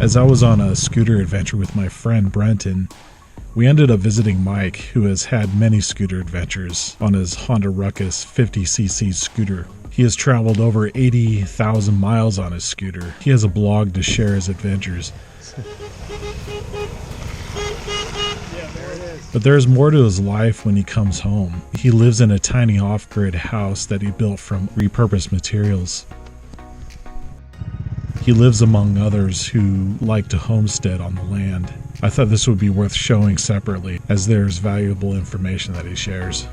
As I was on a scooter adventure with my friend Brenton, we ended up visiting Mike, who has had many scooter adventures on his Honda Ruckus 50cc scooter. He has traveled over 80,000 miles on his scooter. He has a blog to share his adventures. But there's more to his life when he comes home. He lives in a tiny off-grid house that he built from repurposed materials. He lives among others who like to homestead on the land. I thought this would be worth showing separately, as there's valuable information that he shares.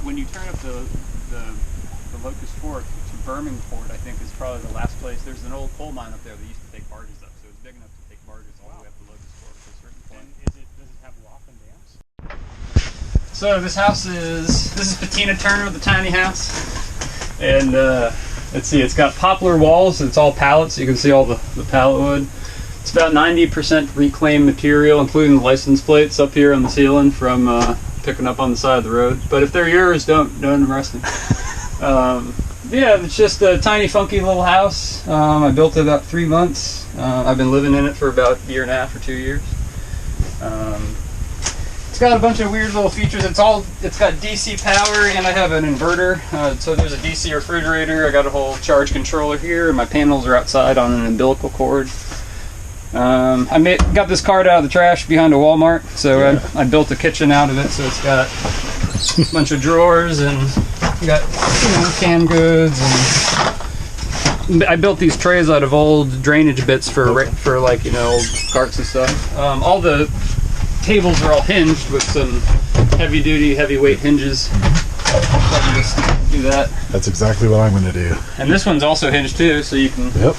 When you turn up the Locust Fork to Birmingport, I think is probably the last place. There's an old coal mine up there that used to take barges up, so it's big enough to take barges all the way up the Locust Fork to a certain point. And does it have loft and dams? So this is Patina Turner, the tiny house, and let's see, it's got poplar walls. It's all pallets. You can see all the pallet wood. It's about 90% reclaimed material, including the license plates up here on the ceiling from picking up on the side of the road. But if they're yours, don't arrest me. Yeah, it's just a tiny, funky little house. I built it about 3 months. I've been living in it for about a year and a half or 2 years. It's got a bunch of weird little features. It's got DC power, and I have an inverter. So there's a DC refrigerator. I got a whole charge controller here, and my panels are outside on an umbilical cord. I got this cart out of the trash behind a Walmart, so yeah. I built a kitchen out of it. So it's got a bunch of drawers, and got canned goods, and I built these trays out of old drainage bits for like old carts and stuff. All the tables are all hinged with some heavyweight hinges. So I can just do that. That's exactly what I'm going to do. And this one's also hinged too, so you can. Yep.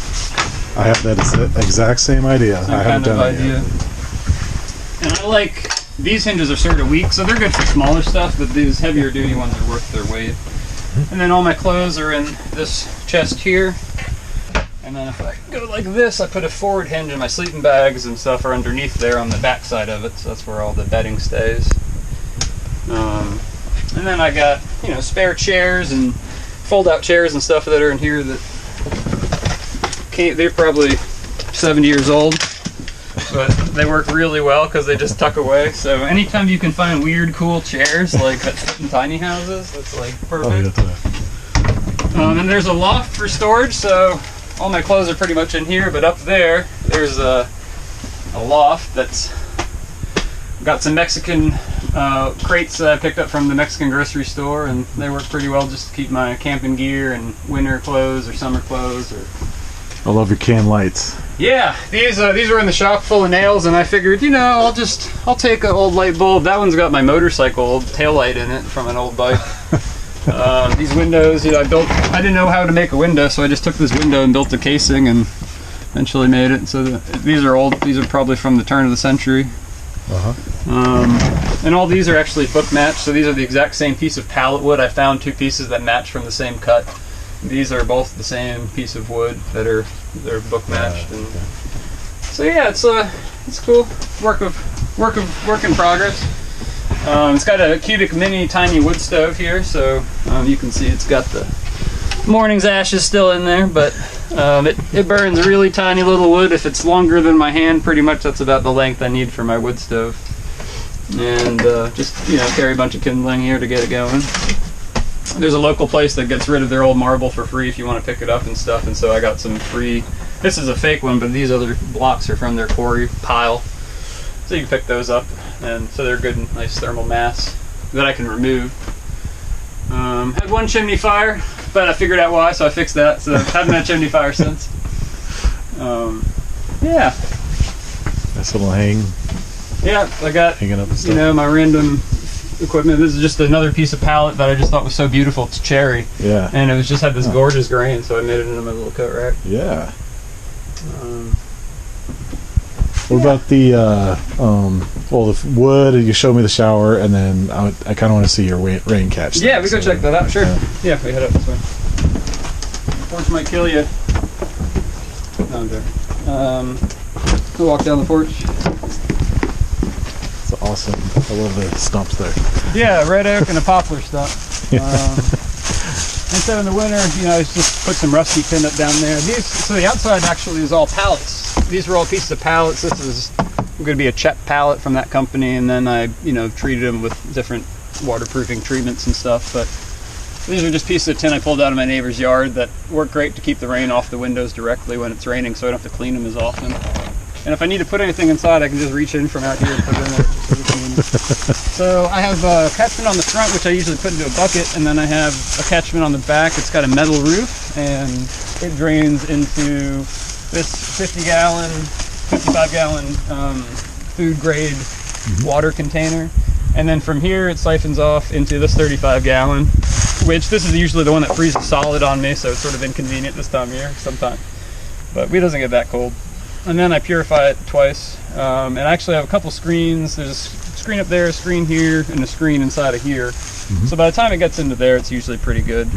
I have that exact same idea. I haven't done it yet. And I like, these hinges are sort of weak, so they're good for smaller stuff, but these heavier duty ones are worth their weight. And then all my clothes are in this chest here. And then if I go like this, I put a forward hinge, and my sleeping bags and stuff are underneath there on the back side of it, so that's where all the bedding stays. And then I got, spare chairs and fold-out chairs and stuff that are in here that they're probably 70 years old, but they work really well because they just tuck away. So anytime you can find weird, cool chairs like that fit in tiny houses, that's like perfect. And there's a loft for storage, so all my clothes are pretty much in here. But up there's a loft that's got some Mexican crates that I picked up from the Mexican grocery store, and they work pretty well just to keep my camping gear and winter clothes or summer clothes. I love your can lights. Yeah, these were in the shop full of nails, and I figured, I'll take an old light bulb. That one's got my motorcycle tail light in it from an old bike. These windows, I didn't know how to make a window, so I just took this window and built a casing and eventually made it. So these are old. These are probably from the turn of the century. And all these are actually book matched, so these are the exact same piece of pallet wood. I found two pieces that match from the same cut. These are both the same piece of wood they're book matched, and so yeah, it's cool. Work in progress. It's got a cubic mini tiny wood stove here, so you can see it's got the morning's ashes still in there, but it burns really tiny little wood. If it's longer than my hand, pretty much that's about the length I need for my wood stove. And just carry a bunch of kindling here to get it going. There's a local place that gets rid of their old marble for free if you want to pick it up and stuff, and so I got some free This is a fake one, but these other blocks are from their quarry pile. So you can pick those up, and so they're good and nice thermal mass that I can remove. Had one chimney fire, but I figured out why, so I fixed that. So I haven't had chimney fire since. Yeah. Nice little hang. Yeah, I got, hanging up and stuff. you know, my random equipment. This is just another piece of pallet that I just thought was so beautiful. It's cherry. Yeah. And it was just had this gorgeous grain, so I made it into my little coat rack. Yeah. What about the well, the wood? You showed me the shower, and then I kind of want to see your rain catch. Yeah, we go check that out. Sure. Yeah, we head up this way. Porch might kill you. No, I'm joking. We'll walk down the porch. It's awesome. I love the stumps there. Yeah, red oak and a poplar stump. And so in the winter, you know, I just put some rusty pin up down there. So the outside actually is all pallets. These were all pieces of pallets. This is going to be a Chet pallet from that company, and then I, you know, treated them with different waterproofing treatments and stuff. But these are just pieces of tin I pulled out of my neighbor's yard that work great to keep the rain off the windows directly when it's raining, so I don't have to clean them as often. And if I need to put anything inside, I can just reach in from out here and put it in there. So I have a catchment on the front, which I usually put into a bucket, and then I have a catchment on the back. It's got a metal roof, and it drains into this 55-gallon food grade water container. And then from here, it siphons off into this 35-gallon, which this is usually the one that freezes solid on me, so it's sort of inconvenient this time of year sometimes. But it doesn't get that cold. And then I purify it twice. And I actually have a couple screens. There's a screen up there, a screen here, and a screen inside of here. So by the time it gets into there, it's usually pretty good.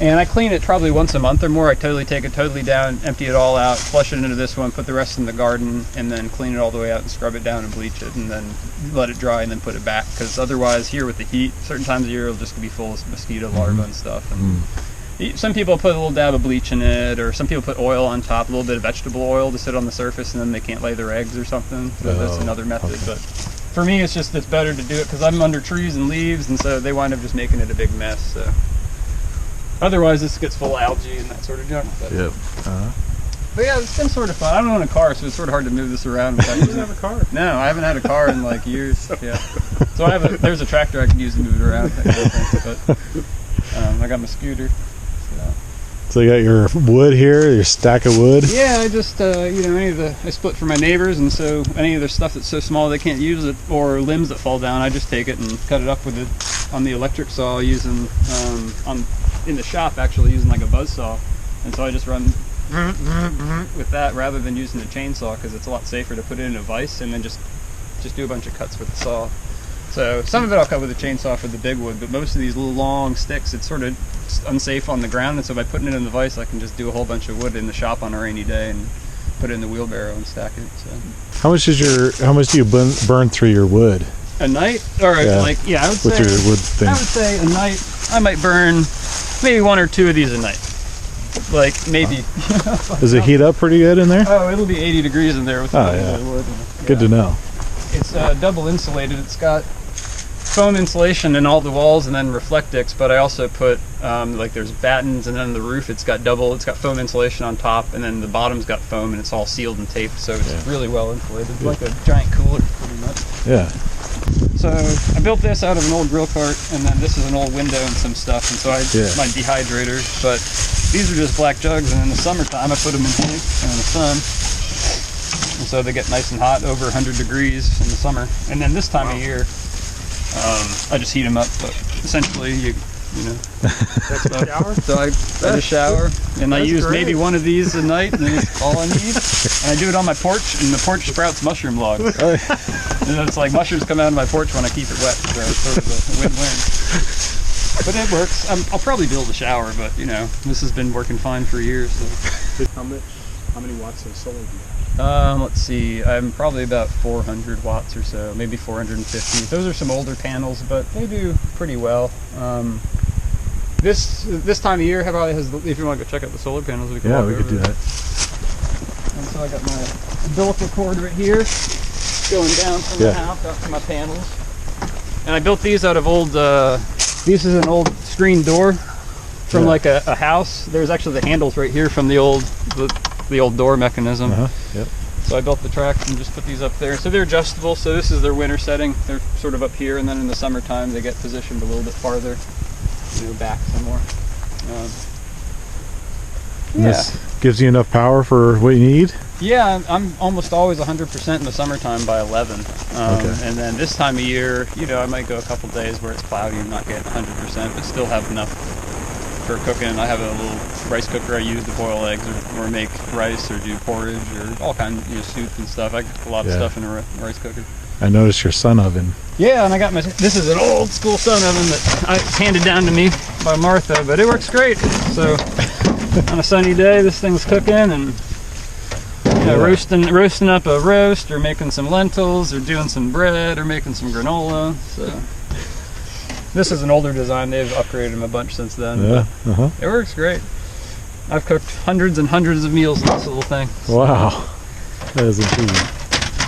And I clean it probably once a month or more. I take it totally down, empty it all out, flush it into this one, put the rest in the garden, and then clean it all the way out and scrub it down and bleach it, and then let it dry and then put it back. Because otherwise, here with the heat, certain times of year, it'll just be full of mosquito larvae and stuff. And some people put a little dab of bleach in it, or some people put oil on top, a little bit of vegetable oil to sit on the surface, and then they can't lay their eggs or something. So that's another method. Okay. But for me, it's better to do it because I'm under trees and leaves, and so they wind up just making it a big mess. So otherwise, this gets full of algae and that sort of junk. But, but yeah, it's been sort of fun. I don't own a car, so it's sort of hard to move this around. You don't have a car? No, I haven't had a car in like years. Yeah. So there's a tractor I can use to move it around. That kind of thing. But I got my scooter. So you got your wood here, your stack of wood? Yeah, I just, you know, I split for my neighbors, and so any of their stuff that's so small they can't use it, or limbs that fall down, I just take it and cut it up with it on the electric saw using, in the shop actually using like a buzz saw. And so I just run with that rather than using a chainsaw because it's a lot safer to put it in a vise and then just do a bunch of cuts with the saw. So some of it I'll cut with a chainsaw for the big wood, but most of these little long sticks, it's sort of unsafe on the ground, and so by putting it in the vise, I can just do a whole bunch of wood in the shop on a rainy day and put it in the wheelbarrow and stack it. So. How much do you burn through your wood? A night? Or I would say, with your wood thing. I would say a night, I might burn maybe one or two of these a night. Like maybe. Does it heat up pretty good in there? Oh, it'll be 80 degrees in there with the wood. Good to know. It's double insulated. It's got foam insulation in all the walls and then Reflectix, but I also put like there's battens, and then the roof it's got foam insulation on top, and then the bottom's got foam, and it's all sealed and taped, so it's really well insulated. It's like a giant cooler pretty much. Yeah. So I built this out of an old grill cart, and then this is an old window and some stuff, and so my dehydrator, but these are just black jugs, and in the summertime I put them in here in the sun, and so they get nice and hot, over 100 degrees in the summer. And then this time of year I just heat them up, but essentially you know. That's a shower? So I just shower, and I use maybe one of these a night, and that's all I need. And I do it on my porch, and the porch sprouts mushroom logs. And it's like mushrooms come out of my porch when I keep it wet, so it's sort of a win-win. But it works. I'll probably build a shower, but you know, this has been working fine for years. So. How many watts of solar do you have? Let's see, I'm probably about 400 watts or so, maybe 450. Those are some older panels, but they do pretty well. This time of year, if you want to go check out the solar panels, we can walk over. Yeah, we could do that. And so I got my umbilical cord right here, going down from the house up to my panels. And I built these out of old, this is an old screen door from like a house. There's actually the handles right here from the old door mechanism. Yep. So I built the tracks and just put these up there. So they're adjustable. So this is their winter setting. They're sort of up here, and then in the summertime they get positioned a little bit farther, back some more. This gives you enough power for what you need? Yeah, I'm almost always 100% in the summertime by 11. And then this time of year, I might go a couple days where it's cloudy and not get 100%, but still have enough for cooking. I have a little rice cooker I use to boil eggs or make rice or do porridge or all kinds of soup and stuff. I get a lot of stuff in a rice cooker. I noticed your sun oven. Yeah, and I got this is an old school sun oven that I handed down to me by Martha, but it works great. So on a sunny day, this thing's cooking and roasting up a roast or making some lentils or doing some bread or making some granola. So this is an older design. They've upgraded them a bunch since then. Yeah. It works great. I've cooked hundreds and hundreds of meals in this little thing. Wow. That is intriguing.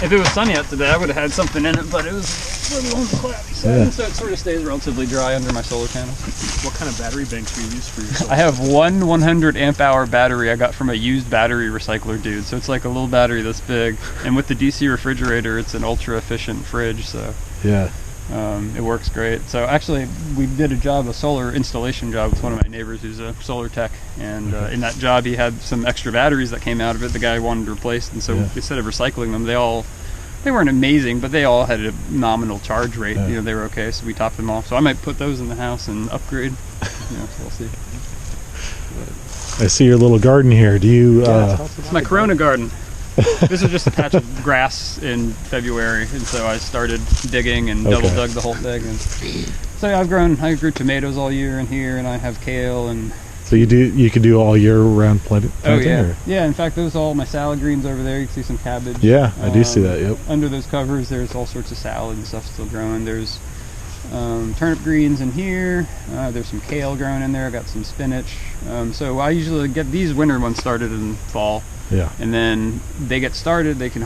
If it was sunny out today, I would have had something in it, but it was a little on the cloudy side, so it sort of stays relatively dry under my solar panels. What kind of battery banks do you use for your solar? I have one 100 amp hour battery I got from a used battery recycler dude, so it's like a little battery this big, and with the DC refrigerator, it's an ultra efficient fridge, so it works great. So actually, we did a solar installation job with one of my neighbors who's a solar tech, and in that job he had some extra batteries that came out of it the guy wanted to replace, and so instead of recycling them, they weren't amazing, but they all had a nominal charge rate. They were okay, so we topped them off. So I might put those in the house and upgrade. So we'll see. I see your little garden here. Do you... it's my Corona garden. This is just a patch of grass in February, and so I started digging and double dug the whole thing. And so I grew tomatoes all year in here, and I have kale and... So you could do all year round planting? Oh yeah, yeah. In fact, those are all my salad greens over there. You can see some cabbage. Yeah, I do see that. Yep. Under those covers, there's all sorts of salad and stuff still growing. There's turnip greens in here. There's some kale growing in there. I got some spinach. So I usually get these winter ones started in fall. Yeah. And then they get started. They can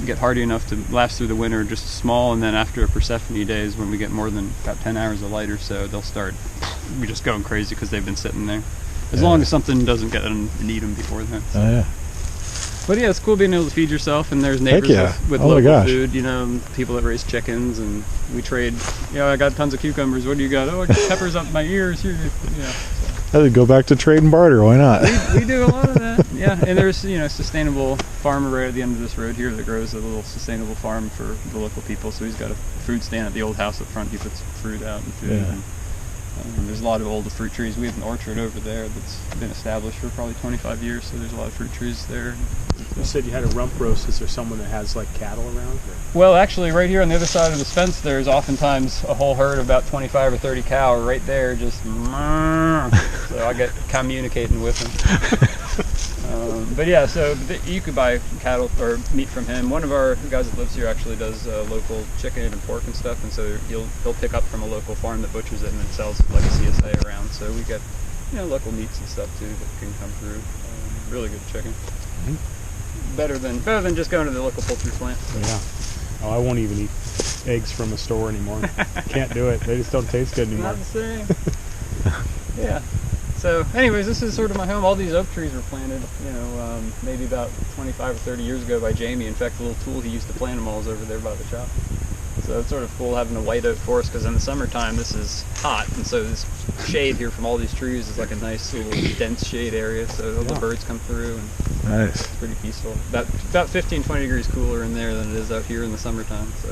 get hardy enough to last through the winter, just small. And then after a Persephone days, when we get more than about 10 hours of light or so, they'll start. We're just going crazy because they've been sitting there. As long as something doesn't get them and eat them before then. So. Oh yeah. But yeah, it's cool being able to feed yourself, and there's neighbors with local food, people that raise chickens, and we trade. I got tons of cucumbers. What do you got? Oh, I got peppers up my ears. Here, I would go back to trade and barter. Why not? We do a lot of that. Yeah, and there's a sustainable farmer right at the end of this road here that grows a little sustainable farm for the local people. So he's got a fruit stand at the old house up front. He puts fruit out and food. Yeah. And there's a lot of old fruit trees. We have an orchard over there that's been established for probably 25 years. So there's a lot of fruit trees there. You said you had a rump roast. Is there someone that has like cattle around? Or? Well, actually, right here on the other side of this fence, there's oftentimes a whole herd of about 25 or 30 cow right there, just. So I get communicating with him. But yeah, so you could buy cattle or meat from him. One of our guys that lives here actually does local chicken and pork and stuff, and so he'll pick up from a local farm that butchers it and then sells it like a CSA around. So we get local meats and stuff too that can come through. Really good chicken. Better than just going to the local poultry plant. Yeah. Oh, I won't even eat eggs from a store anymore. Can't do it. They just don't taste good anymore. Not the same. Yeah. So anyways, this is sort of my home. All these oak trees were planted, maybe about 25 or 30 years ago by Jamie. In fact, the little tool he used to plant them all is over there by the shop. So it's sort of cool having a white oak forest, because in the summertime this is hot, and so this shade here from all these trees is like a nice little dense shade area, so all the birds come through, and nice. It's pretty peaceful. About 15, 20 degrees cooler in there than it is out here in the summertime. So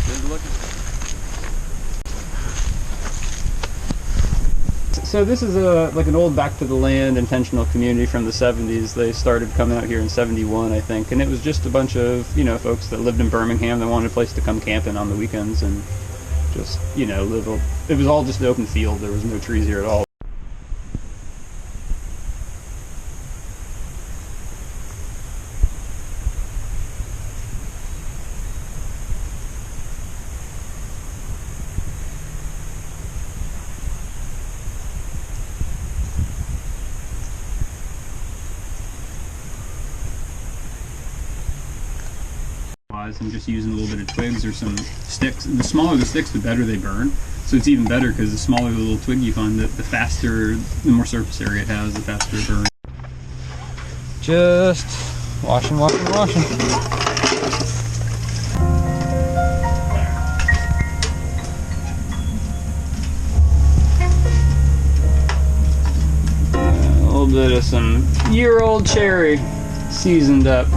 good looking. So this is like an old back to the land intentional community from the 70s. They started coming out here in 71, I think, and it was just a bunch of folks that lived in Birmingham that wanted a place to come camping on the weekends and just live. It was all just an open field. There was no trees here at all. And just using a little bit of twigs or some sticks. The smaller the sticks, the better they burn. So it's even better because the smaller the little twig you find, the faster, the more surface area it has, the faster it burns. Just washing. A little bit of some year-old cherry seasoned up.